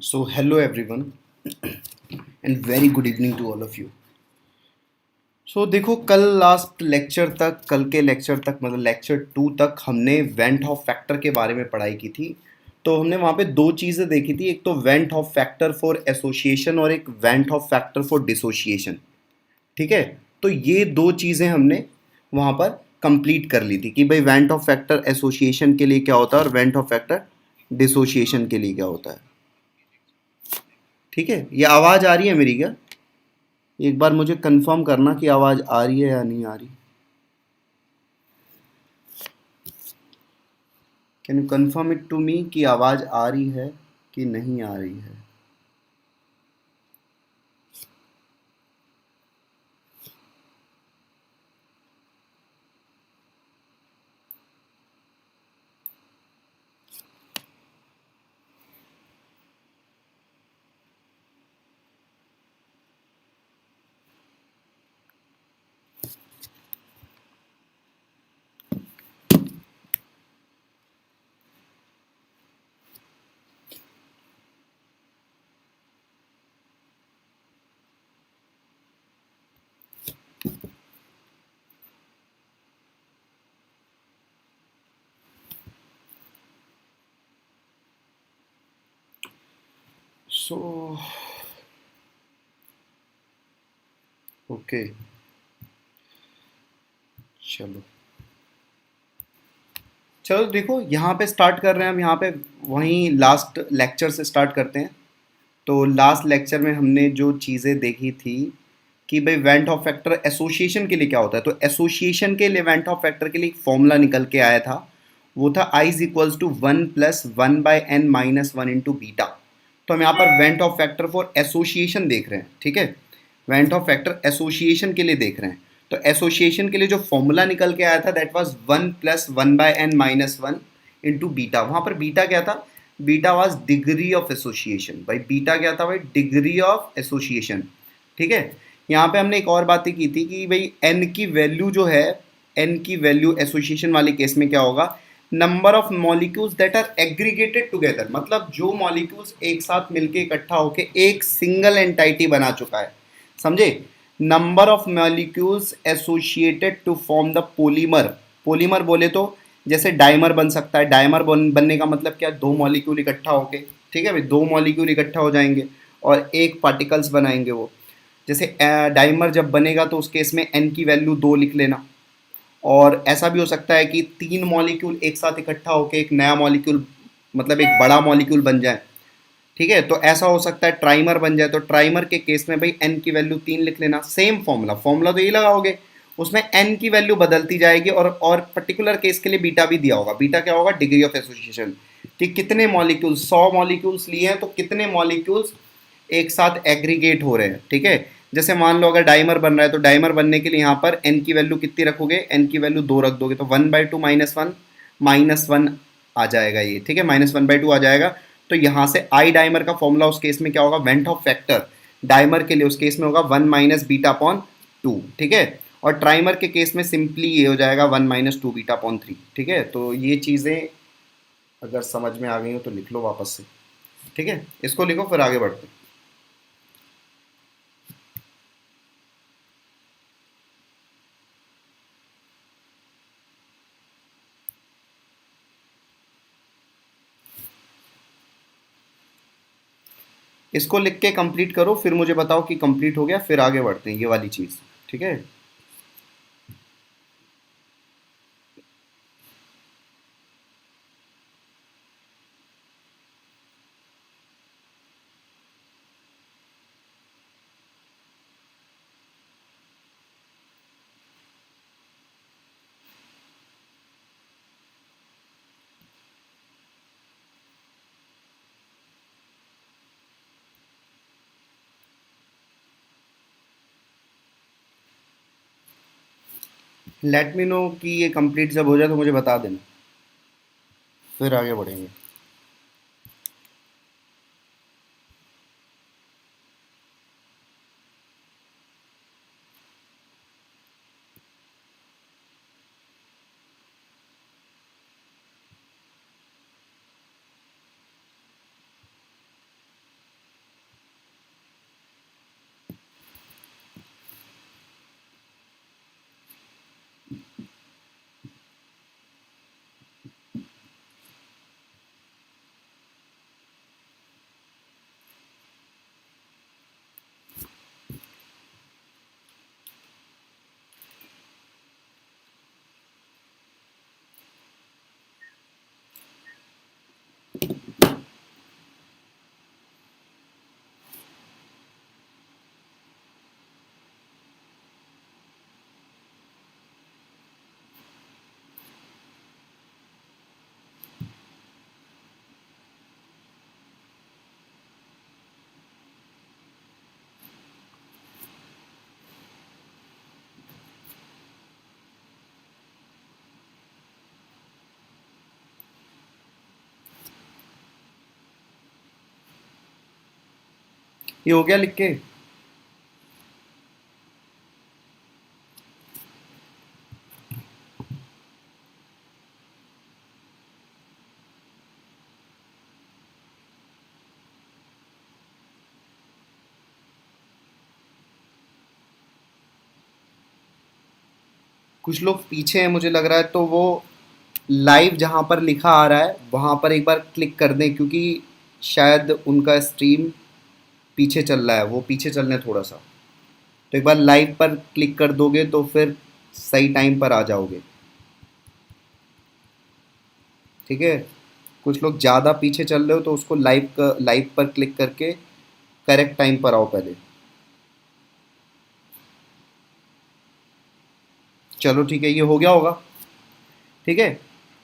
So, hello everyone, and very good evening to all of you. देखो कल last lecture तक, कल के लेक्चर तक मतलब लेक्चर 2 तक हमने वेंट ऑफ फैक्टर के बारे में पढ़ाई की थी। तो हमने वहाँ पे दो चीज़ें देखी थी, एक तो went Hoff factor for association और एक went Hoff factor for dissociation. ठीक है। तो ये दो चीज़ें हमने वहाँ पर कंप्लीट कर ली थी कि भाई वेंट ऑफ फैक्टर एसोसिएशन के लिए क्या होता है और वेंट ऑफ फैक्टर डिसोसिएशन के लिए क्या होता है। ठीक है, ये आवाज़ आ रही है मेरी क्या? एक बार मुझे कंफर्म करना कि आवाज़ आ रही है या नहीं आ रही। Can you confirm it to me कि आवाज़ आ रही है कि नहीं आ रही है। सो ओके, चलो चलो देखो यहाँ पे स्टार्ट कर रहे हैं हम। यहाँ पे वहीं लास्ट लेक्चर से स्टार्ट करते हैं। तो लास्ट लेक्चर में हमने जो चीज़ें देखी थी कि भाई वेंट ऑफ फैक्टर एसोसिएशन के लिए क्या होता है। तो एसोसिएशन के लिए वेंट ऑफ फैक्टर के लिए एक फॉर्मूला निकल के आया था। वो था i is equals to 1+1/n-1 into beta. तो हम यहाँ पर van't Hoff factor for association देख रहे हैं। ठीक है, वेंट ऑफ फैक्टर एसोसिएशन के लिए देख रहे हैं। तो एसोसिएशन के लिए जो फॉर्मूला निकल के आया था that was 1+1/n-1 into beta. वहाँ पर बीटा क्या था? Beta was degree of association. भाई बीटा क्या था? भाई डिग्री ऑफ एसोसिएशन। ठीक है। यहाँ पे हमने एक और बातें की थी कि भाई एन की वैल्यू जो है, एन की वैल्यू एसोसिएशन वाले केस में क्या होगा? Number of molecules that are aggregated together, मतलब जो मॉलिक्यूल्स एक साथ मिलके इकट्ठा होके एक सिंगल एंटाइटी बना चुका है। समझे? Number of molecules associated to form the polymer. Polymer बोले तो जैसे डाइमर बन सकता है। डाइमर बनने का मतलब क्या? दो मॉलिक्यूल इकट्ठा होके, ठीक है भाई, दो मॉलिक्यूल इकट्ठा हो जाएंगे और एक पार्टिकल्स बनाएंगे वो। जैसे डाइमर जब बनेगा तो उस केस में एन की वैल्यू 2 लिख लेना। और ऐसा भी हो सकता है कि तीन मॉलिक्यूल एक साथ इकट्ठा होकर एक नया मॉलिक्यूल, मतलब एक बड़ा मॉलिक्यूल बन जाए। ठीक है, तो ऐसा हो सकता है ट्राइमर बन जाए। तो ट्राइमर के केस में भाई एन की वैल्यू 3 लिख लेना। सेम फॉर्मूला, फॉर्मूला तो यही लगाओगे, उसमें एन की वैल्यू बदलती जाएगी। और पर्टिकुलर केस के लिए बीटा भी दिया होगा। बीटा क्या होगा? डिग्री ऑफ एसोसिएशन, कि कितने मॉलिक्यूल्स, 100 मॉलिक्यूल्स लिए हैं तो कितने मॉलिक्यूल्स एक साथ एग्रीगेट हो रहे हैं। ठीक है, जैसे मान लो अगर डाइमर बन रहा है तो डाइमर बनने के लिए यहाँ पर एन की वैल्यू कितनी रखोगे? एन की वैल्यू 2 रख दोगे तो 1/2 -1 -1 आ जाएगा ये। ठीक है, -1/2 आ जाएगा। तो यहाँ से आई डाइमर का फॉर्मूला उस केस में क्या होगा? वेंट ऑफ फैक्टर डाइमर के लिए उस केस में होगा 1 - β/2। ठीक है, और ट्राइमर के केस में सिंपली ये हो जाएगा 1 - 2β/3। ठीक है, तो ये चीज़ें अगर समझ में आ गई हो तो लिख लो वापस से। ठीक है, इसको लिखो फिर आगे बढ़ते हैं। इसको लिख के कंप्लीट करो, फिर मुझे बताओ कि कंप्लीट हो गया, फिर आगे बढ़ते हैं ये वाली चीज़। ठीक है, लेट मी नो कि ये कंप्लीट जब हो जाए तो मुझे बता देना, फिर आगे बढ़ेंगे। ये हो गया लिख के? कुछ लोग पीछे हैं मुझे लग रहा है, तो वो लाइव जहाँ पर लिखा आ रहा है वहाँ पर एक बार क्लिक कर दें, क्योंकि शायद उनका स्ट्रीम पीछे चल रहा है, वो पीछे चल रहे हैं थोड़ा सा। तो एक बार लाइव पर क्लिक कर दोगे तो फिर सही टाइम पर आ जाओगे। ठीक है, कुछ लोग ज़्यादा पीछे चल रहे हो तो उसको लाइव पर क्लिक करके करेक्ट टाइम पर आओ पहले। चलो ठीक है, ये हो गया होगा। ठीक है,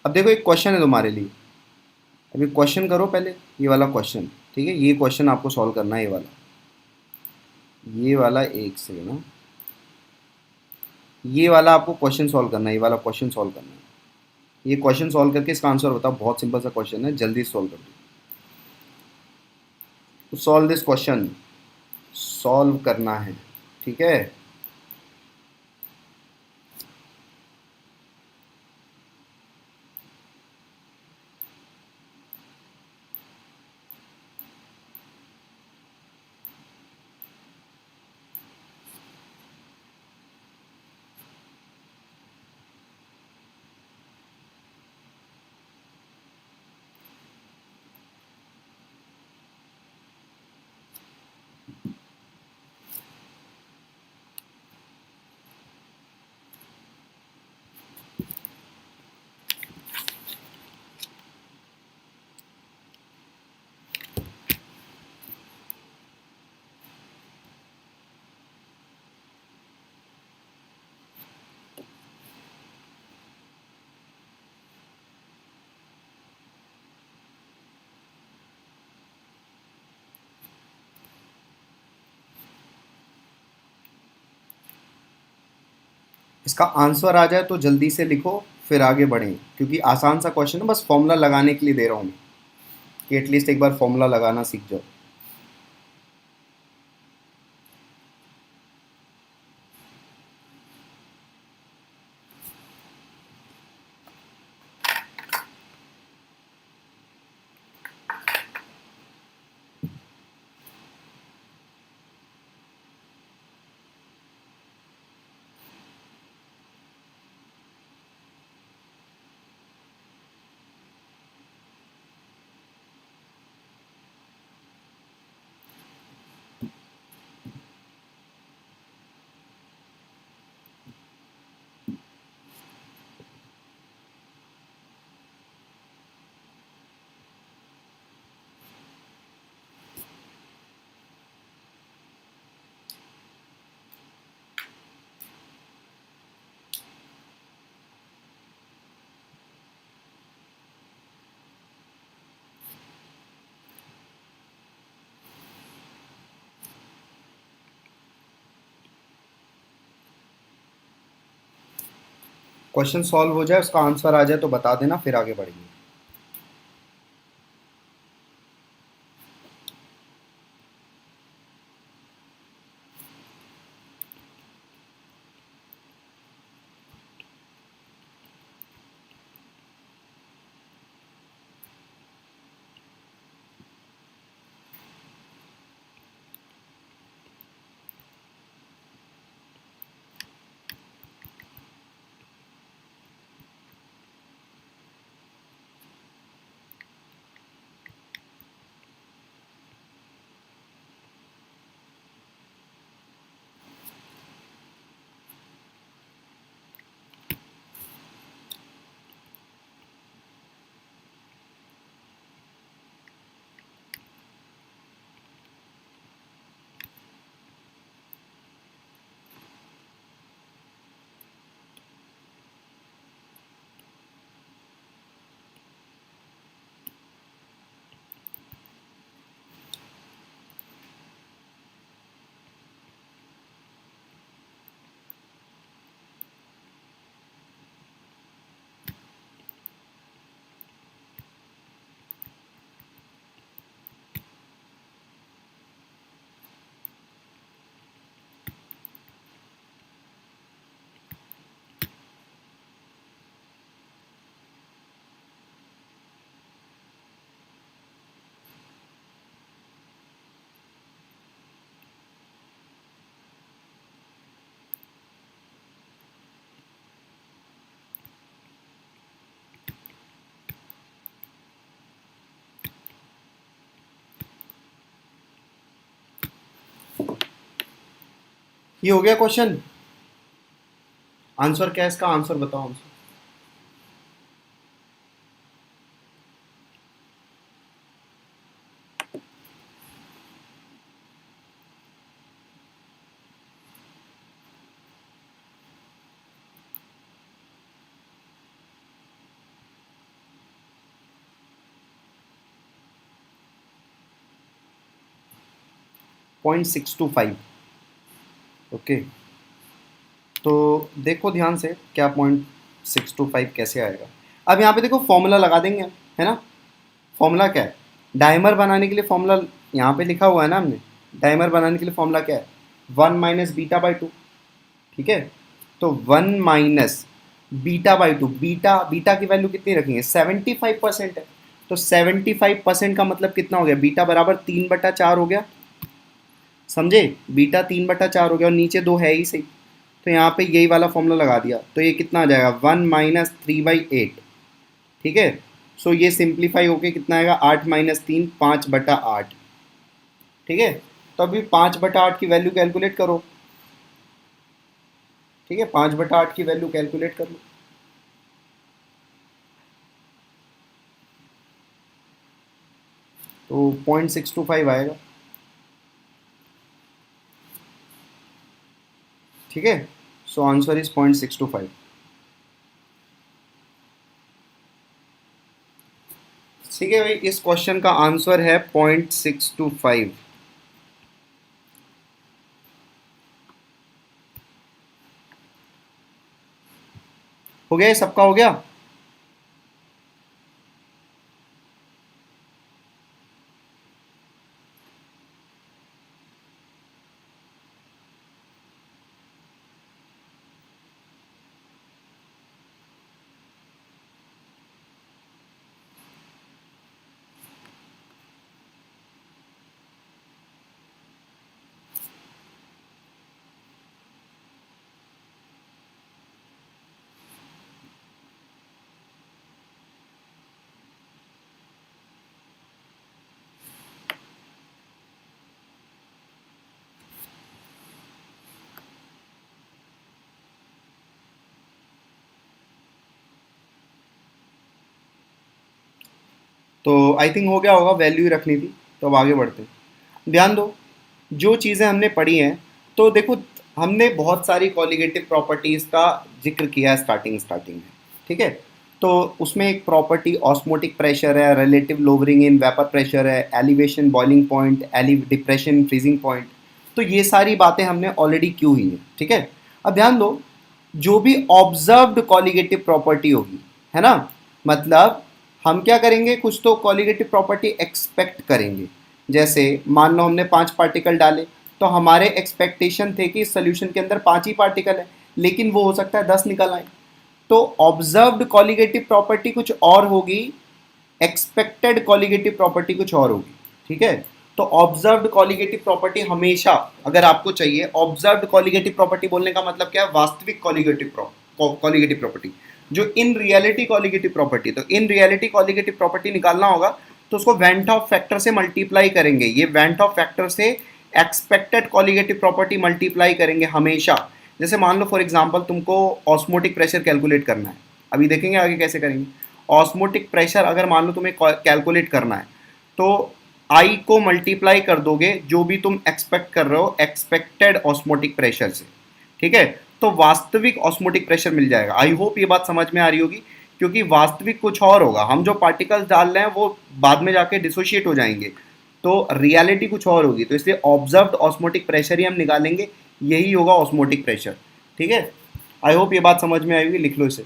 अब देखो एक क्वेश्चन है तुम्हारे लिए। अभी क्वेश्चन करो पहले, ये वाला क्वेश्चन। ठीक है, ये क्वेश्चन आपको सॉल्व करना है, ये वाला एक सेकेंड ना, ये वाला आपको क्वेश्चन सॉल्व करना है, ये वाला क्वेश्चन सॉल्व करना है। ये क्वेश्चन सॉल्व करके इसका आंसर बताओ, बहुत सिंपल सा क्वेश्चन है, जल्दी सॉल्व कर दो। सॉल्व दिस क्वेश्चन, सॉल्व करना है। ठीक है, इसका आंसर आ जाए तो जल्दी से लिखो, फिर आगे बढ़ें, क्योंकि आसान सा क्वेश्चन है, बस फॉर्मूला लगाने के लिए दे रहा हूँ मैं, कि एटलीस्ट एक बार फॉर्मूला लगाना सीख जाओ। क्वेश्चन सॉल्व हो जाए, उसका आंसर आ जाए तो बता देना, फिर आगे बढ़ेंगे। ये हो गया क्वेश्चन। आंसर क्या है इसका, आंसर बताओ आंसर। पॉइंट 625। ओके, तो देखो ध्यान से क्या 0.625 कैसे आएगा। अब यहाँ पे देखो फॉर्मूला लगा देंगे हम, है ना। फॉर्मूला क्या है, डायमर बनाने के लिए फॉर्मूला यहाँ पे लिखा हुआ है ना हमने। डायमर बनाने के लिए फॉर्मूला क्या है, 1 - β/2। ठीक है, तो 1 - β/2। बीटा बीटा की वैल्यू कितनी रखेंगे, 75% है। तो 75% का मतलब कितना हो गया, बीटा बराबर 3/4 हो गया। समझे, बीटा 3/4 हो गया और नीचे 2 है ही सही। तो यहाँ पे यही वाला फॉर्मूला लगा दिया, तो ये कितना आ जाएगा, 1 - 3/8। ठीक है, सो ये सिंप्लीफाई होके कितना आएगा, 8 - 3, 5/8। ठीक है, तो अभी 5/8 की वैल्यू कैलकुलेट करो। ठीक है, 5/8 की वैल्यू कैलकुलेट कर लो। तो 0.625 आएगा। ठीक है, सो आंसर इज 0.625। ठीक है भाई, इस क्वेश्चन का आंसर है 0.625। हो गया, ये सबका हो गया। तो आई थिंक हो गया होगा, वैल्यू ही रखनी थी। तो अब आगे बढ़ते हैं। ध्यान दो, जो चीज़ें हमने पढ़ी हैं, तो देखो हमने बहुत सारी कॉलिगेटिव प्रॉपर्टीज़ का जिक्र किया है स्टार्टिंग में। ठीक है, तो उसमें एक प्रॉपर्टी ऑस्मोटिक प्रेशर है, relative lowering in vapour pressure है, elevation boiling point, depression freezing point. तो ये सारी बातें हमने ऑलरेडी की हुई हैं। ठीक है, अब ध्यान दो, जो भी ऑब्जर्व्ड कॉलिगेटिव प्रॉपर्टी होगी, है ना, मतलब हम क्या करेंगे, कुछ तो कॉलिगेटिव प्रॉपर्टी एक्सपेक्ट करेंगे। जैसे मान लो हमने 5 पार्टिकल डाले, तो हमारे एक्सपेक्टेशन थे कि इस सोल्यूशन के अंदर 5 ही पार्टिकल है, लेकिन वो हो सकता है 10 निकल आए। तो ऑब्जर्व्ड कॉलिगेटिव प्रॉपर्टी कुछ और होगी, एक्सपेक्टेड कॉलिगेटिव प्रॉपर्टी कुछ और होगी। ठीक है, तो ऑब्जर्व्ड कॉलिगेटिव प्रॉपर्टी हमेशा, अगर आपको चाहिए ऑब्जर्व्ड कॉलिगेटिव प्रॉपर्टी बोलने का मतलब क्या है, वास्तविक कॉलिगेटिव प्रॉपर्टी, जो इन रियलिटी कॉलिगेटिव प्रॉपर्टी। तो इन रियलिटी कॉलिगेटिव प्रॉपर्टी निकालना होगा, तो उसको वेंट ऑफ फैक्टर से मल्टीप्लाई करेंगे। ये वेंट ऑफ फैक्टर से एक्सपेक्टेड कॉलिगेटिव प्रॉपर्टी मल्टीप्लाई करेंगे हमेशा। जैसे मान लो फॉर एग्जांपल तुमको ऑस्मोटिक प्रेशर कैलकुलेट करना है, अभी देखेंगे आगे कैसे करेंगे। ऑस्मोटिक प्रेशर अगर मान लो तुम्हें कैलकुलेट करना है, तो आई को मल्टीप्लाई कर दोगे जो भी तुम एक्सपेक्ट कर रहे हो एक्सपेक्टेड ऑस्मोटिक प्रेशर से। ठीक है, तो वास्तविक ऑस्मोटिक प्रेशर मिल जाएगा। आई होप ये बात समझ में आ रही होगी, क्योंकि वास्तविक कुछ और होगा, हम जो पार्टिकल्स डाल रहे हैं वो बाद में जाके डिसोशिएट हो जाएंगे, तो रियलिटी कुछ और होगी। तो इसलिए ऑब्जर्व्ड ऑस्मोटिक प्रेशर ही हम निकालेंगे, यही होगा ऑस्मोटिक प्रेशर। ठीक है, आई होप ये बात समझ में आएगी, लिख लो इसे।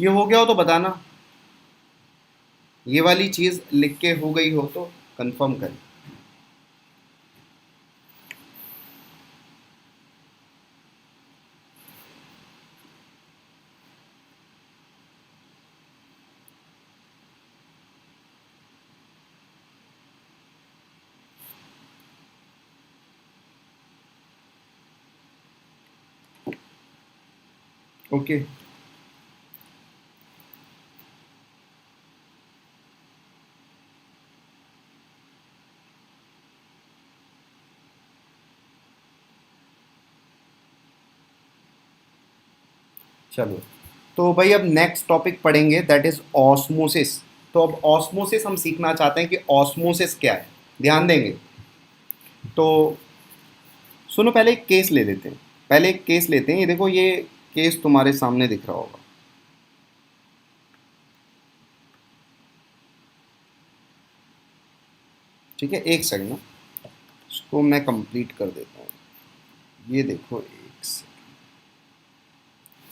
ये हो गया हो तो बताना, ये वाली चीज़ लिख के हो गई हो तो कंफर्म करें। ओके, चलो तो भाई अब नेक्स्ट टॉपिक पढ़ेंगे, दैट इज ऑस्मोसिस। तो अब ऑस्मोसिस हम सीखना चाहते हैं कि ऑस्मोसिस क्या है, ध्यान देंगे। तो सुनो, पहले एक केस ले लेते हैं, पहले एक केस लेते हैं। ये देखो, ये केस तुम्हारे सामने दिख रहा होगा, ठीक है। एक सेकंड ना, इसको मैं कंप्लीट कर देता हूँ। ये देखो, एक सेकंड,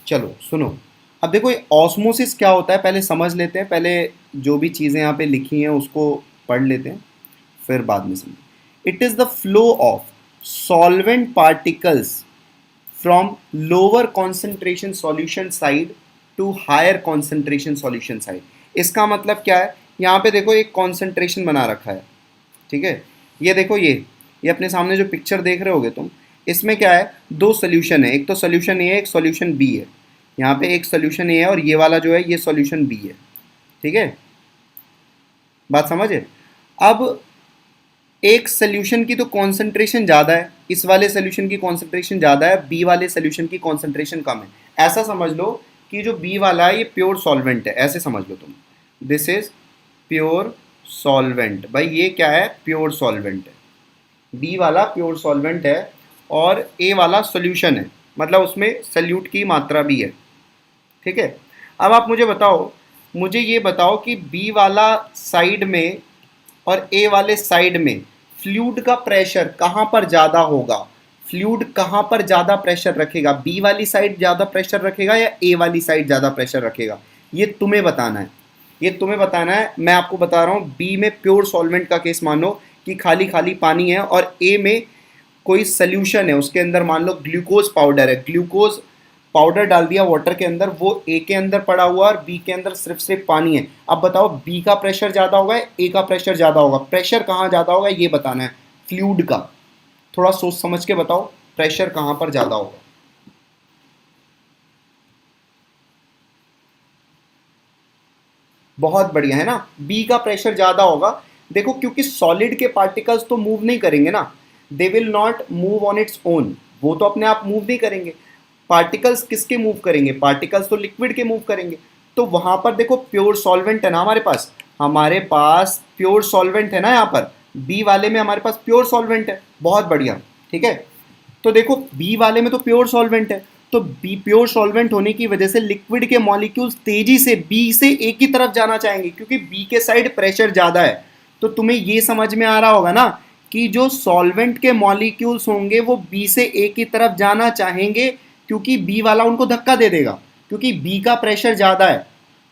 चलो सुनो। अब देखो ये ऑस्मोसिस क्या होता है पहले समझ लेते हैं, पहले जो भी चीज़ें यहाँ पे लिखी हैं उसको पढ़ लेते हैं, फिर बाद में समझें। It is the flow of solvent particles from lower concentration solution side to higher concentration solution side. इसका मतलब क्या है, यहाँ पे देखो एक कॉन्सेंट्रेशन बना रखा है, ठीक है। ये देखो, ये अपने सामने जो पिक्चर देख रहे होगे तुम, इसमें क्या है, दो सोल्यूशन है, एक तो सोल्यूशन ए है, एक सोल्यूशन बी है। यहाँ पे एक सोल्यूशन ए है और ये वाला जो है ये सोल्यूशन बी है, ठीक है। बात समझे। अब एक सोल्यूशन की तो कॉन्सेंट्रेशन ज़्यादा है, इस वाले सोल्यूशन की कॉन्सेंट्रेशन ज़्यादा है, बी वाले सोल्यूशन की कॉन्सेंट्रेशन कम है। ऐसा समझ लो कि जो बी वाला है ये प्योर सॉल्वेंट है, ऐसे समझ लो तुम, दिस इज प्योर सॉल्वेंट। भाई ये क्या है, प्योर सॉल्वेंट है। बी वाला प्योर सॉल्वेंट है और ए वाला सॉल्यूशन है, मतलब उसमें सल्यूट की मात्रा भी है, ठीक है। अब आप मुझे बताओ, मुझे ये बताओ कि बी वाला साइड में और ए वाले साइड में फ्लूइड का प्रेशर कहाँ पर ज़्यादा होगा, फ्लूइड कहाँ पर ज़्यादा प्रेशर रखेगा, बी वाली साइड ज़्यादा प्रेशर रखेगा या ए वाली साइड ज़्यादा प्रेशर रखेगा, ये तुम्हें बताना है, ये तुम्हें बताना है। मैं आपको बता रहा हूँ, बी में प्योर सॉल्वेंट का केस मान लो कि खाली खाली पानी है, और ए में कोई सल्यूशन है, उसके अंदर मान लो ग्लूकोज पाउडर है, ग्लूकोज पाउडर डाल दिया वाटर के अंदर, वो ए के अंदर पड़ा हुआ और बी के अंदर सिर्फ पानी है। अब बताओ बी का प्रेशर ज़्यादा होगा, ए का प्रेशर ज़्यादा होगा, प्रेशर कहाँ ज़्यादा होगा ये बताना है फ्लूइड का। थोड़ा सोच समझ के बताओ, प्रेशर कहाँ पर ज़्यादा होगा। बहुत बढ़िया है ना, बी का प्रेशर ज़्यादा होगा। देखो क्योंकि सॉलिड के पार्टिकल्स तो मूव नहीं करेंगे ना, they will not move on its own, वो तो अपने आप मूव नहीं करेंगे। पार्टिकल्स किसके मूव करेंगे, पार्टिकल्स तो लिक्विड के मूव करेंगे। तो वहाँ पर देखो प्योर सॉल्वेंट है ना हमारे पास प्योर सॉल्वेंट है ना, यहाँ पर बी वाले में हमारे पास प्योर सॉल्वेंट है, बहुत बढ़िया, ठीक है। तो देखो बी वाले में तो प्योर सॉल्वेंट है, तो बी प्योर सॉल्वेंट होने की वजह से लिक्विड के मॉलिक्यूल्स तेजी से बी से ए की तरफ जाना चाहेंगे, क्योंकि बी के साइड प्रेशर ज़्यादा है। तो तुम्हें ये समझ में आ रहा होगा ना कि जो सॉल्वेंट के मॉलिक्यूल्स होंगे वो बी से ए की तरफ जाना चाहेंगे, क्योंकि बी वाला उनको धक्का दे देगा, क्योंकि बी का प्रेशर ज़्यादा है।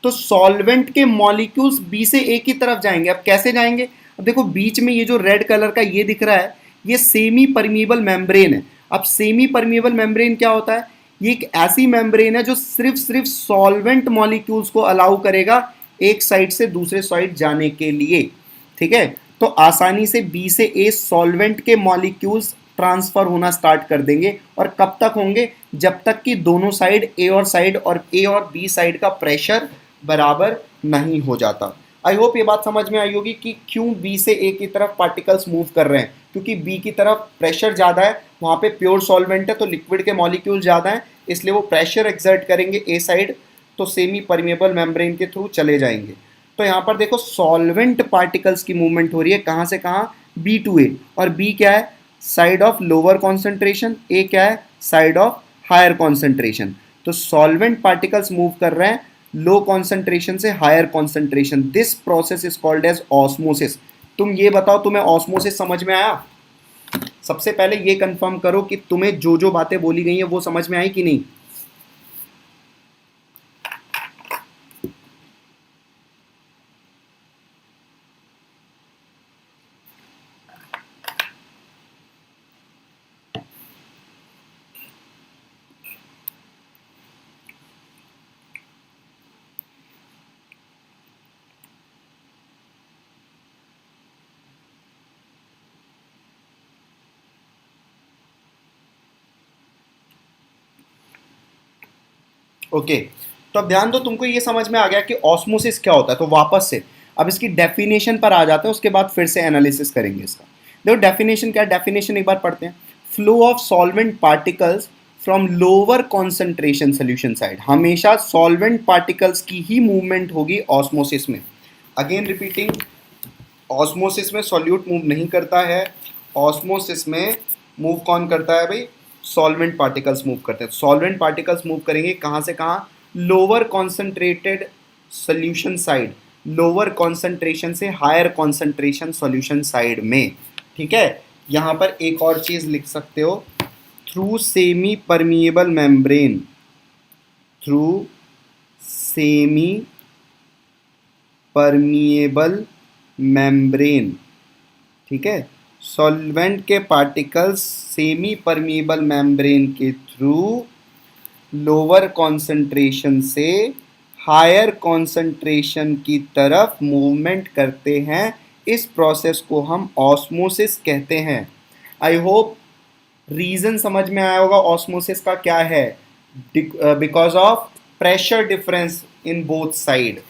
तो सॉल्वेंट के मॉलिक्यूल्स बी से ए की तरफ जाएंगे। अब कैसे जाएंगे, अब देखो बीच में ये जो रेड कलर का ये दिख रहा है, ये सेमी परमिएबल मेम्ब्रेन है। अब सेमी परमिएबल मेम्ब्रेन क्या होता है, ये एक ऐसी मेम्ब्रेन है जो सिर्फ सॉल्वेंट मॉलिक्यूल्स को अलाउ करेगा एक साइड से दूसरे साइड जाने के लिए, ठीक है। तो आसानी से बी से ए सॉल्वेंट के मॉलिक्यूल्स ट्रांसफर होना स्टार्ट कर देंगे, और कब तक होंगे, जब तक कि दोनों साइड ए और बी साइड का प्रेशर बराबर नहीं हो जाता। आई होप ये बात समझ में आई होगी कि क्यों बी से ए की तरफ पार्टिकल्स मूव कर रहे हैं, क्योंकि बी की तरफ प्रेशर ज़्यादा है, वहाँ पे प्योर सॉल्वेंट है तो लिक्विड के मॉलिक्यूल ज़्यादा हैं, इसलिए वो प्रेशर एक्सर्ट करेंगे ए साइड, तो सेमी परमिएबल मेम्ब्रेन के थ्रू चले जाएंगे। तो यहाँ पर देखो सॉल्वेंट पार्टिकल्स की मूवमेंट हो रही है, कहाँ से कहाँ, बी टू ए, और बी क्या है, side of lower concentration, A क्या है, साइड ऑफ हायर कॉन्सेंट्रेशन। तो सॉल्वेंट पार्टिकल्स मूव कर रहे हैं लो कॉन्सेंट्रेशन से higher concentration. This process is called as osmosis. तुम ये बताओ, तुम्हें ऑस्मोसिस समझ में आया। सबसे पहले ये कंफर्म करो कि तुम्हें जो जो बातें बोली गई हैं वो समझ में आई कि नहीं। ओके, तो अब ध्यान दो, तुमको ये समझ में आ गया कि ऑस्मोसिस क्या होता है। तो वापस से अब इसकी डेफिनेशन पर आ जाते हैं, उसके बाद फिर से एनालिसिस करेंगे इसका। देखो डेफिनेशन क्या है, डेफिनेशन एक बार पढ़ते हैं। Flow of solvent particles from lower concentration solution side. हमेशा सॉल्वेंट पार्टिकल्स की ही मूवमेंट होगी ऑस्मोसिस में। अगेन रिपीटिंग, ऑस्मोसिस में सॉल्यूट मूव नहीं करता है। ऑस्मोसिस में मूव कौन करता है भाई? सॉल्वेंट पार्टिकल्स मूव करते हैं। सॉल्वेंट पार्टिकल्स मूव करेंगे कहाँ से कहाँ? Lower concentrated solution side, lower concentration से हायर कॉन्सेंट्रेशन सोल्यूशन साइड में। ठीक है, यहाँ पर एक और चीज लिख सकते हो, through semi permeable membrane, through semi permeable membrane. ठीक है, सॉल्वेंट के पार्टिकल्स सेमी परमिएबल मेम्ब्रेन के थ्रू लोअर कॉन्सेंट्रेशन से हायर कॉन्सेंट्रेशन की तरफ मूवमेंट करते हैं। इस प्रोसेस को हम ऑस्मोसिस कहते हैं। आई होप रीजन समझ में आया होगा ऑस्मोसिस का क्या है। Because of pressure difference in both side.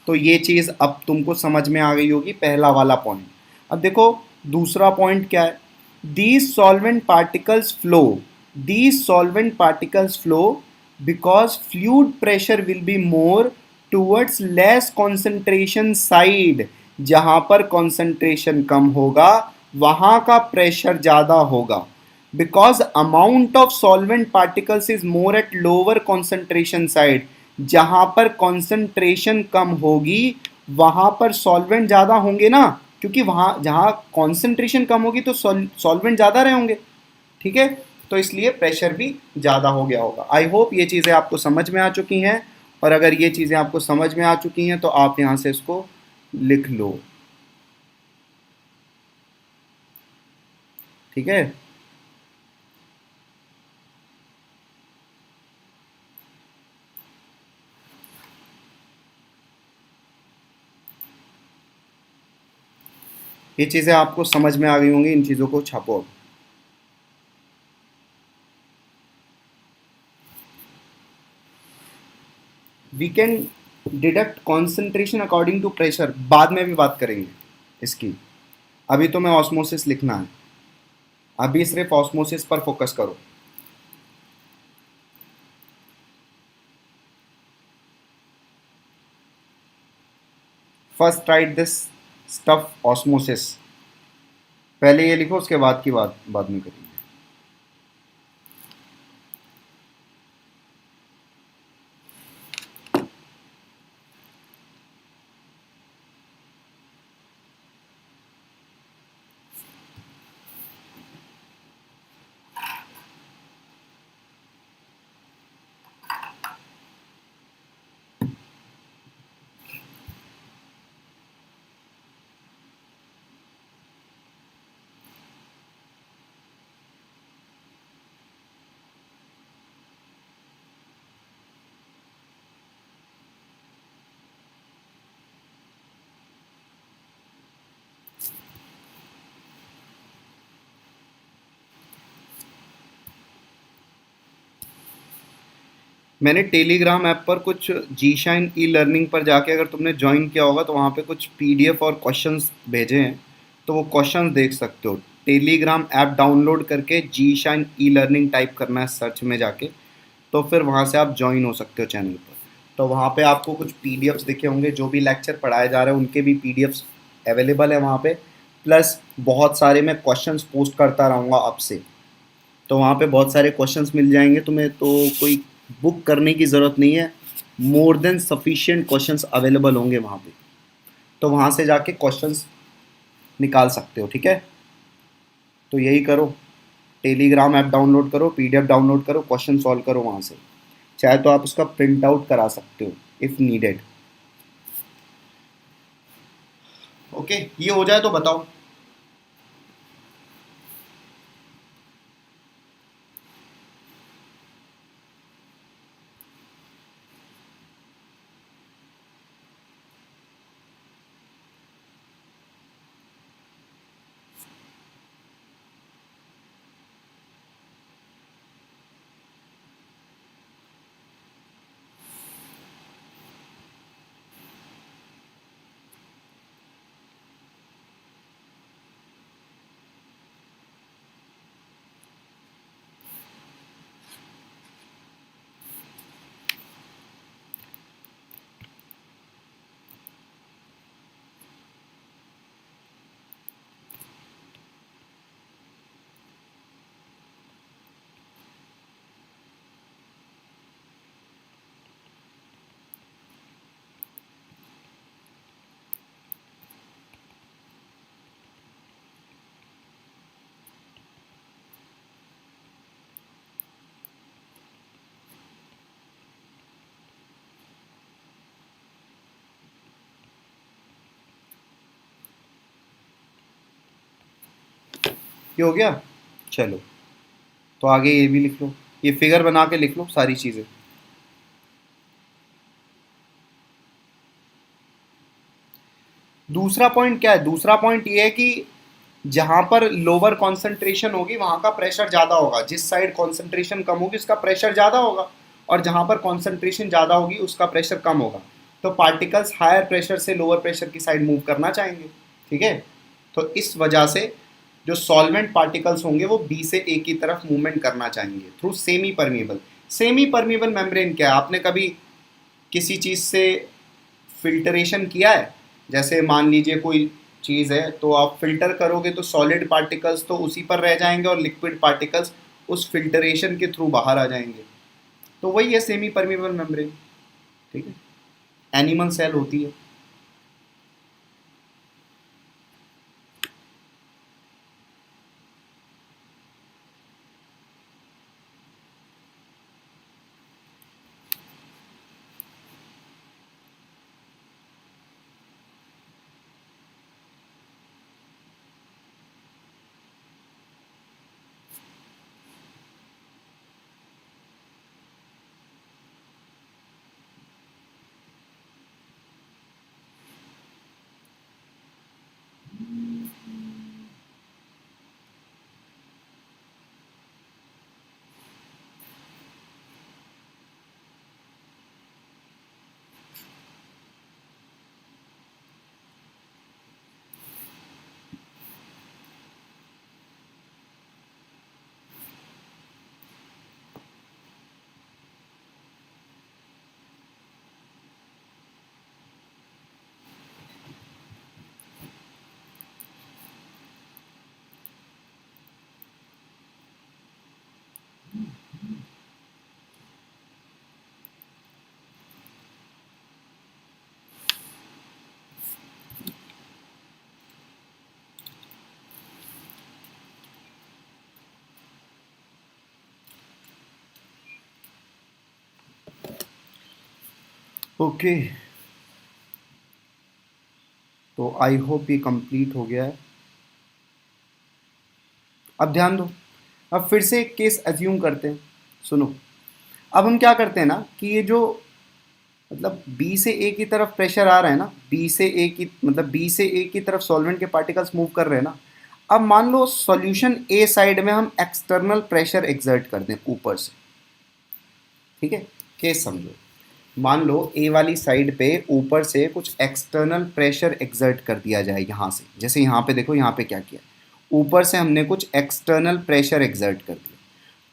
तो ये चीज़ अब तुमको समझ में आ गई होगी, पहला वाला पॉइंट। अब देखो दूसरा पॉइंट क्या है। These solvent particles flow, these solvent particles flow because fluid pressure will be more towards less concentration side. जहां पर कॉन्सेंट्रेशन कम होगा वहां का प्रेशर ज़्यादा होगा। Because amount of solvent particles is more at lower concentration side. जहां पर concentration कम होगी वहां पर सॉल्वेंट ज़्यादा होंगे ना, क्योंकि वहां जहां कॉन्सेंट्रेशन कम होगी तो सॉल्वेंट ज़्यादा रहे होंगे। ठीक है, तो इसलिए प्रेशर भी ज़्यादा हो गया होगा। आई होप ये चीज़ें आपको समझ में आ चुकी हैं, और अगर ये चीज़ें आपको समझ में आ चुकी हैं तो आप यहाँ से इसको लिख लो। ठीक है, ये चीज़ें आपको समझ में आ गई होंगी, इन चीज़ों को छापो। We can deduct concentration according to pressure, बाद में भी बात करेंगे इसकी। अभी तो मैं ऑस्मोसिस लिखना है, अभी सिर्फ ऑस्मोसिस पर फोकस करो। First right this stuff osmosis, पहले ये लिखो, उसके बाद की बात बाद में करेंगे। मैंने टेलीग्राम ऐप पर कुछ जी शाइन ई लर्निंग पर जाके, अगर तुमने ज्वाइन किया होगा तो वहाँ पे कुछ पीडीएफ और क्वेश्चंस भेजे हैं, तो वो क्वेश्चंस देख सकते हो। टेलीग्राम ऐप डाउनलोड करके जी शाइन ई लर्निंग टाइप करना है सर्च में जाके, तो फिर वहाँ से आप ज्वाइन हो सकते हो चैनल पर। तो वहाँ पे आपको कुछ पीडीएफ्स दिखे होंगे, जो भी लेक्चर पढ़ाए जा रहे हैं उनके भी पीडीएफ्स अवेलेबल है वहाँ पे। प्लस बहुत सारे मैं क्वेश्चंस पोस्ट करता रहूँगा अब से, तो वहाँ पे बहुत सारे क्वेश्चंस मिल जाएंगे तुम्हें, तो कोई बुक करने की ज़रूरत नहीं है। More than sufficient questions available होंगे वहाँ पे, तो वहाँ से जाके क्वेश्चंस निकाल सकते हो। ठीक है, तो यही करो, टेलीग्राम ऐप डाउनलोड करो, पीडीएफ डाउनलोड करो, क्वेश्चन सॉल्व करो वहाँ से। चाहे तो आप उसका प्रिंट आउट करा सकते हो इफ़ नीडेड। ओके, ये हो जाए तो बताओ। ये हो गया। चलो, तो आगे ये भी लिख लो, ये फिगर बना के लिख लो सारी चीज़ें। दूसरा पॉइंट क्या है? दूसरा पॉइंट ये है कि जहां पर लोअर कॉन्सेंट्रेशन होगी वहां का प्रेशर ज़्यादा होगा, जिस साइड कॉन्सेंट्रेशन कम होगी उसका प्रेशर ज़्यादा होगा, और जहां पर कॉन्सेंट्रेशन ज़्यादा होगी उसका प्रेशर कम होगा। तो पार्टिकल्स हायर प्रेशर से लोअर प्रेशर की साइड मूव करना चाहेंगे, ठीक है। तो इस वजह से जो सॉल्वेंट पार्टिकल्स होंगे वो बी से ए की तरफ मूवमेंट करना चाहेंगे through semi permeable. Semi permeable membrane क्या है? आपने कभी किसी चीज़ से फिल्टरेशन किया है? जैसे मान लीजिए कोई चीज़ है तो आप फिल्टर करोगे तो सॉलिड पार्टिकल्स तो उसी पर रह जाएंगे और लिक्विड पार्टिकल्स उस फिल्टरेशन के थ्रू बाहर आ जाएंगे। तो वही है सेमी परमिएबल मेम्ब्रेन, ठीक है। एनिमल सेल होती है। ओके, तो आई होप ये कंप्लीट हो गया है। अब ध्यान दो, अब फिर से एक केस एज्यूम करते हैं। सुनो, अब हम क्या करते हैं ना कि ये जो मतलब बी से ए की तरफ प्रेशर आ रहा है ना, बी से ए की मतलब बी से ए की तरफ सॉल्वेंट के पार्टिकल्स मूव कर रहे हैं ना। अब मान लो सॉल्यूशन ए साइड में हम एक्सटर्नल प्रेशर एक्सर्ट कर दें ऊपर से, ठीक है। केस समझो, मान लो ए वाली साइड पे ऊपर से कुछ एक्सटर्नल प्रेशर एक्सर्ट कर दिया जाए यहाँ से। जैसे यहाँ पे देखो, यहाँ पे क्या किया, ऊपर से हमने कुछ एक्सटर्नल प्रेशर एक्सर्ट कर दिया।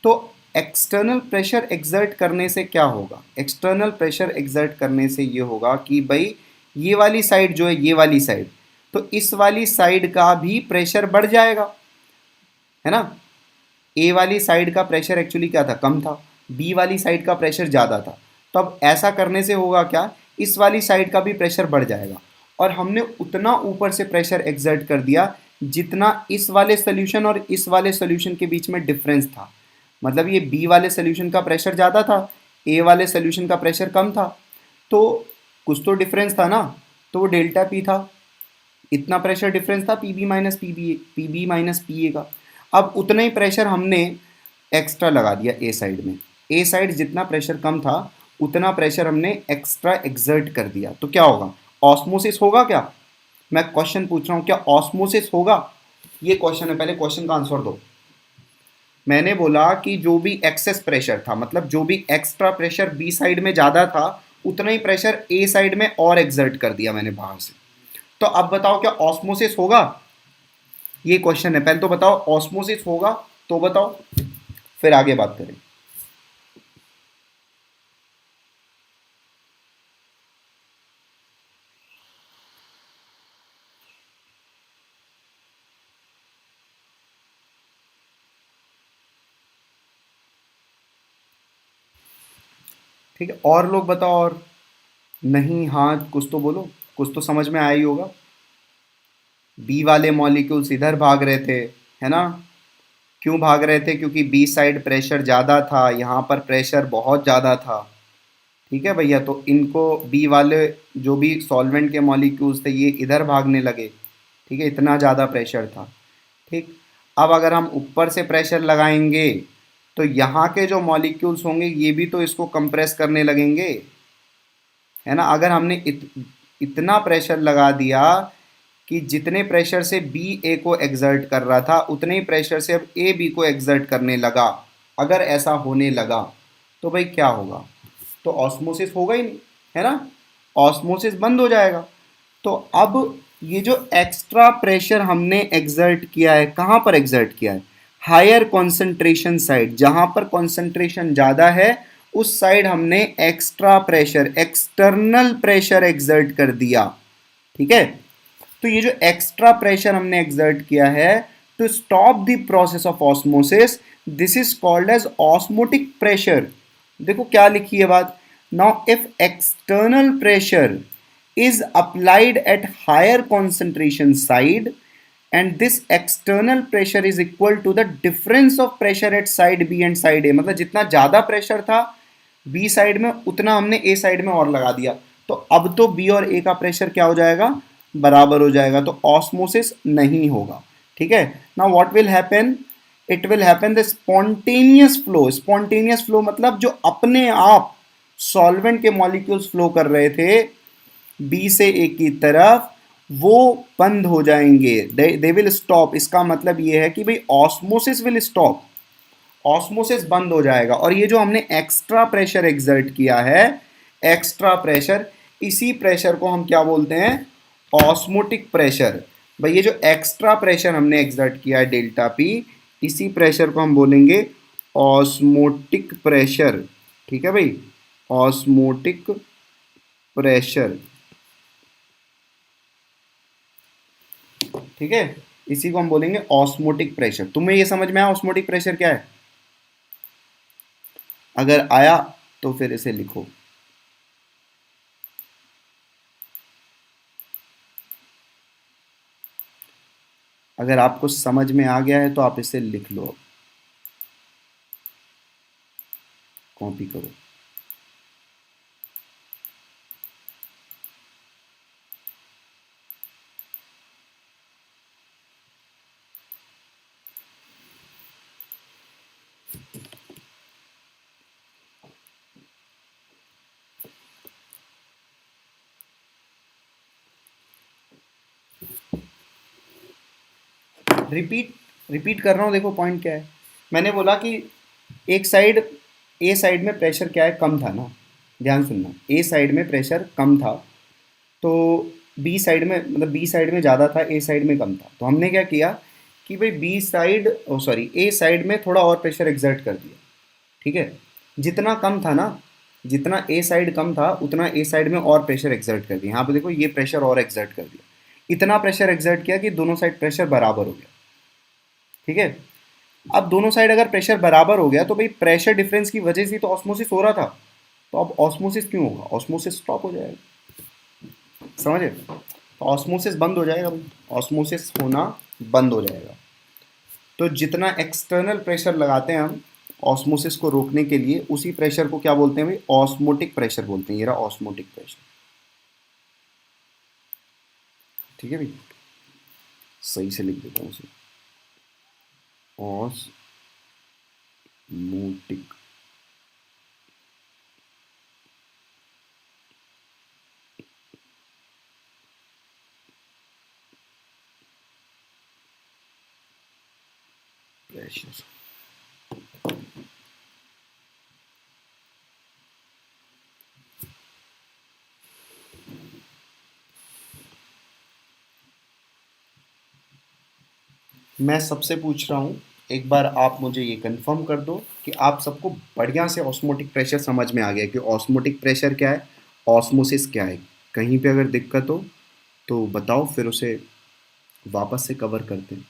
तो एक्सटर्नल प्रेशर एक्सर्ट करने से क्या होगा? एक्सटर्नल प्रेशर एक्सर्ट करने से ये होगा कि भाई ये वाली साइड जो है, ये वाली साइड, तो इस वाली साइड का भी प्रेशर बढ़ जाएगा, है ना। ए वाली साइड का प्रेशर एक्चुअली क्या था? कम था। बी वाली साइड का प्रेशर ज़्यादा था। तो अब ऐसा करने से होगा क्या? इस वाली साइड का भी प्रेशर बढ़ जाएगा, और हमने उतना ऊपर से प्रेशर एक्सर्ट कर दिया जितना इस वाले सोल्यूशन और इस वाले सोल्यूशन के बीच में डिफरेंस था। मतलब ये बी वाले सोल्यूशन का प्रेशर ज़्यादा था, ए वाले सोल्यूशन का प्रेशर कम था, तो कुछ तो डिफरेंस था ना, तो वो डेल्टा पी था। इतना प्रेशर डिफरेंस था P B minus P A का। अब उतना ही प्रेशर हमने एक्स्ट्रा लगा दिया ए साइड में। ए साइड जितना प्रेशर कम था उतना प्रेशर हमने एक्स्ट्रा एक्सर्ट कर दिया। तो क्या होगा? ऑस्मोसिस होगा क्या? मैं क्वेश्चन पूछ रहा हूँ, क्या ऑस्मोसिस होगा? ये क्वेश्चन है, पहले क्वेश्चन का आंसर दो। मैंने बोला कि जो भी एक्सेस प्रेशर था, मतलब जो भी एक्स्ट्रा प्रेशर बी साइड में ज़्यादा था, उतना ही प्रेशर ए साइड में और एक्सर्ट कर दिया मैंने बाहर से। तो अब बताओ क्या ऑस्मोसिस होगा? ये क्वेश्चन है, पहले तो बताओ ऑस्मोसिस होगा तो बताओ, फिर आगे बात करें। ठीक है, और लोग बताओ। और नहीं, हाँ, कुछ तो बोलो, कुछ तो समझ में आया ही होगा। बी वाले मॉलिक्यूल्स इधर भाग रहे थे, है ना। क्यों भाग रहे थे? क्योंकि बी साइड प्रेशर ज़्यादा था, यहाँ पर प्रेशर बहुत ज़्यादा था। ठीक है भैया, तो इनको बी वाले जो भी सॉल्वेंट के मॉलिक्यूल्स थे ये इधर भागने लगे, ठीक है, इतना ज़्यादा प्रेशर था। ठीक, अब अगर हम ऊपर से प्रेशर लगाएंगे तो यहाँ के जो मॉलिक्यूल्स होंगे ये भी तो इसको कंप्रेस करने लगेंगे, है ना। अगर हमने इतना प्रेशर लगा दिया कि जितने प्रेशर से बी ए को एग्जर्ट कर रहा था उतने ही प्रेशर से अब ए बी को एग्जर्ट करने लगा, अगर ऐसा होने लगा तो भाई क्या होगा, तो ऑस्मोसिस होगा ही नहीं, है ना, ऑस्मोसिस बंद हो जाएगा। तो अब ये जो एक्स्ट्रा प्रेशर हमने एक्सर्ट किया है, कहाँ पर एक्सर्ट किया है, हायर कॉन्सेंट्रेशन साइड, जहां पर कॉन्सेंट्रेशन ज़्यादा है उस साइड हमने extra pressure, external pressure exert कर दिया, ठीक है। तो ये जो एक्स्ट्रा प्रेशर हमने एक्सर्ट किया है to stop the process of osmosis, this is called as osmotic pressure. देखो क्या लिखी है बात, now if external pressure is applied at higher concentration side and this external pressure is equal to the difference of pressure at side B and side A, मतलब जितना ज़्यादा pressure था B side में उतना हमने A साइड में और लगा दिया, तो अब तो B और A का प्रेशर क्या हो जाएगा, बराबर हो जाएगा, तो ऑस्मोसिस नहीं होगा, ठीक है। Now what will happen, it will happen the spontaneous flow, spontaneous flow मतलब जो अपने आप सॉल्वेंट के मॉलिक्यूल्स फ्लो कर रहे थे बी से ए की तरफ, वो बंद हो जाएंगे, दे विल स्टॉप। इसका मतलब ये है कि भाई ऑस्मोसिस विल स्टॉप, ऑस्मोसिस बंद हो जाएगा। और ये जो हमने एक्स्ट्रा प्रेशर एक्सर्ट किया है, एक्स्ट्रा प्रेशर, इसी प्रेशर को हम क्या बोलते हैं, ऑस्मोटिक प्रेशर। भाई ये जो एक्स्ट्रा प्रेशर हमने एक्सर्ट किया है डेल्टा पी, इसी प्रेशर को हम बोलेंगे ऑस्मोटिक प्रेशर, ठीक है भाई, ऑस्मोटिक प्रेशर, ठीक है, इसी को हम बोलेंगे ऑस्मोटिक प्रेशर। तुम्हें ये समझ में आया ऑस्मोटिक प्रेशर क्या है, अगर आया तो फिर इसे लिखो, अगर आपको समझ में आ गया है तो आप इसे लिख लो, कॉपी करो। रिपीट रिपीट कर रहा हूँ, देखो पॉइंट क्या है। मैंने बोला कि एक साइड, ए साइड में प्रेशर क्या है, कम था ना, ध्यान सुनना, ए साइड में प्रेशर कम था, तो बी साइड में, मतलब बी साइड में ज़्यादा था, ए साइड में कम था, तो हमने क्या किया कि भाई बी साइड, ओ सॉरी, ए साइड में थोड़ा और प्रेशर एक्सर्ट कर दिया, ठीक है। जितना कम था ना, जितना ए साइड कम था उतना ए साइड में और प्रेशर एक्सर्ट कर दिया, यहाँ पे देखो ये प्रेशर और एक्सर्ट कर दिया, इतना प्रेशर एक्सर्ट किया कि दोनों साइड प्रेशर बराबर हो गया, ठीक है। अब दोनों साइड अगर प्रेशर बराबर हो गया तो भाई प्रेशर डिफरेंस की वजह से तो ऑस्मोसिस हो रहा था, तो अब ऑस्मोसिस क्यों होगा, ऑस्मोसिस स्टॉप हो जाएगा, समझे, तो ऑस्मोसिस बंद हो जाएगा भाई, ऑस्मोसिस होना बंद हो जाएगा। तो जितना एक्सटर्नल प्रेशर लगाते हैं हम ऑस्मोसिस को रोकने के लिए, उसी प्रेशर को क्या बोलते हैं भाई, ऑस्मोटिक प्रेशर बोलते हैं, ये रहा ऑस्मोटिक प्रेशर, ठीक है भाई, सही से लिख देता हूँ उसे, ऑस्मोटिक प्रेशर। मैं सबसे पूछ रहा हूँ, एक बार आप मुझे ये कंफर्म कर दो कि आप सबको बढ़िया से ऑस्मोटिक प्रेशर समझ में आ गया कि ऑस्मोटिक प्रेशर क्या है, ऑस्मोसिस क्या है। कहीं पे अगर दिक्कत हो तो बताओ, फिर उसे वापस से कवर करते हैं।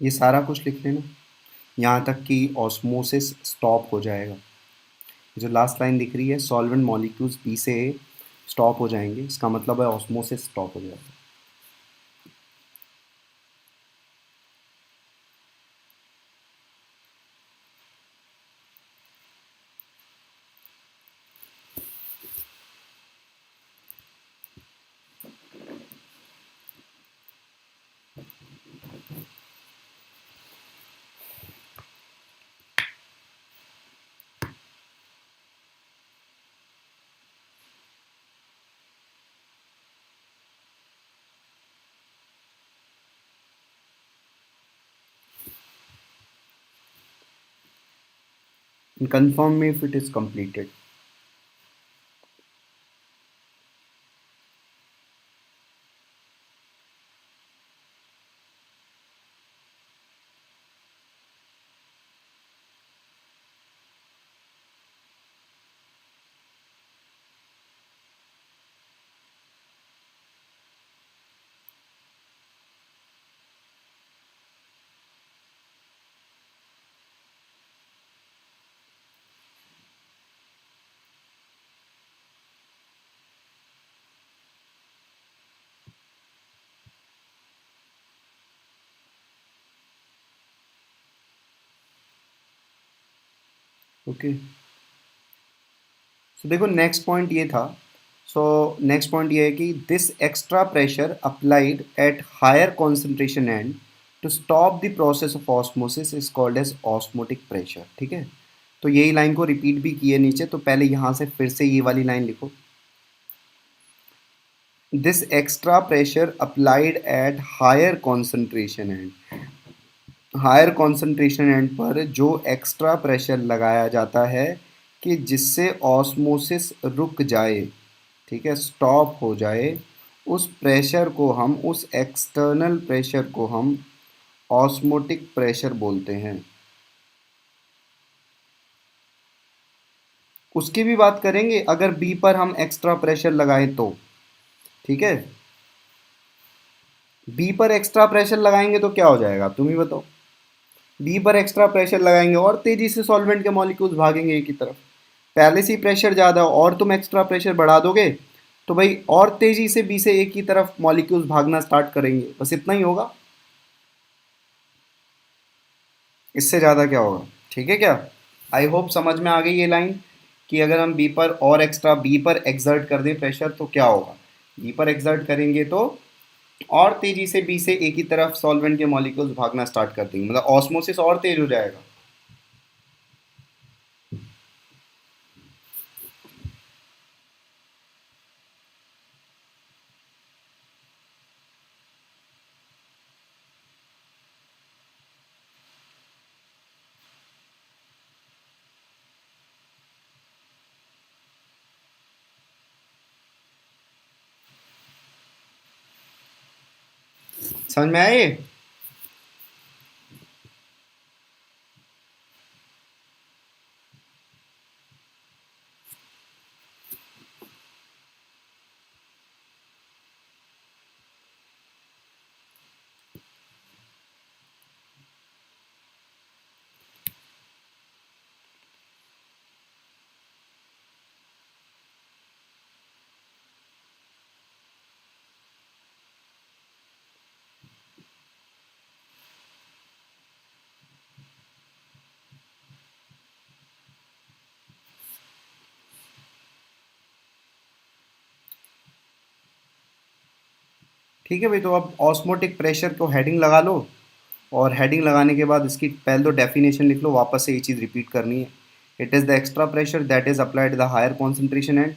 ये सारा कुछ लिख लेना, यहाँ तक कि ऑस्मोसिस स्टॉप हो जाएगा। जो लास्ट लाइन दिख रही है, सॉल्वेंट मॉलिक्यूल्स बी से ए स्टॉप हो जाएंगे, इसका मतलब है ऑस्मोसिस स्टॉप हो जाएगा। Confirm me if it is completed. Okay, so देखो नेक्स्ट पॉइंट ये था। सो नेक्स्ट पॉइंट ये है कि this extra pressure applied at higher concentration end to stop the process of osmosis is called as osmotic pressure. ठीक है, तो यही लाइन को रिपीट भी किए नीचे, तो पहले यहाँ से फिर से ये वाली लाइन लिखो। This extra pressure applied at higher concentration end, higher concentration end पर जो एक्स्ट्रा प्रेशर लगाया जाता है कि जिससे ऑस्मोसिस रुक जाए, ठीक है, स्टॉप हो जाए, उस प्रेशर को हम, उस एक्सटर्नल प्रेशर को हम ऑस्मोटिक प्रेशर बोलते हैं। उसकी भी बात करेंगे अगर बी पर हम एक्स्ट्रा प्रेशर लगाएं तो। ठीक है, बी पर एक्स्ट्रा प्रेशर लगाएंगे तो क्या हो जाएगा, तुम ही बताओ। बी पर एक्स्ट्रा प्रेशर लगाएंगे और तेजी से सॉल्वेंट के मॉलिक्यूल्स भागेंगे एक ही तरफ। पहले से ही प्रेशर ज़्यादा और तुम एक्स्ट्रा प्रेशर बढ़ा दोगे तो भाई और तेजी से बी से एक ही तरफ मॉलिक्यूल्स भागना स्टार्ट करेंगे, बस इतना ही होगा, इससे ज़्यादा क्या होगा। ठीक है क्या, आई होप समझ में आ गई ये लाइन कि अगर हम बी पर और एक्स्ट्रा, बी पर एक्सर्ट कर दें प्रेशर तो क्या होगा। बी पर एक्सर्ट करेंगे तो और तेजी से बी से एक ही तरफ सॉल्वेंट के मॉलिक्यूल्स भागना स्टार्ट कर देंगे, मतलब ऑस्मोसिस और तेज हो जाएगा। समझ में आए। ठीक है भाई, तो अब ऑस्मोटिक प्रेशर को हेडिंग लगा लो, और हेडिंग लगाने के बाद इसकी पहले तो डेफिनेशन लिख लो, वापस से ये चीज़ रिपीट करनी है। It is the extra pressure that is applied the higher concentration end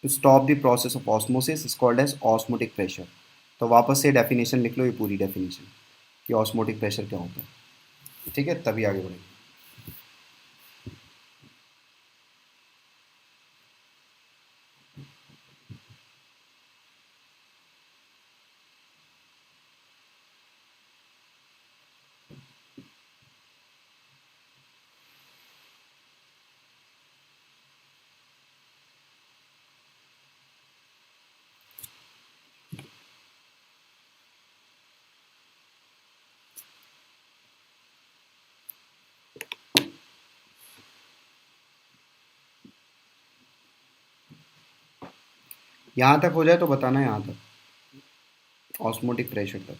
to stop the process of osmosis is called as osmotic pressure. तो वापस से डेफिनेशन लिख लो, ये पूरी डेफिनेशन कि ऑस्मोटिक प्रेशर क्या होता है। ठीक है, तभी आगे बढ़ेंगे। यहाँ तक हो जाए तो बताना, यहाँ तक ऑस्मोटिक प्रेशर तक।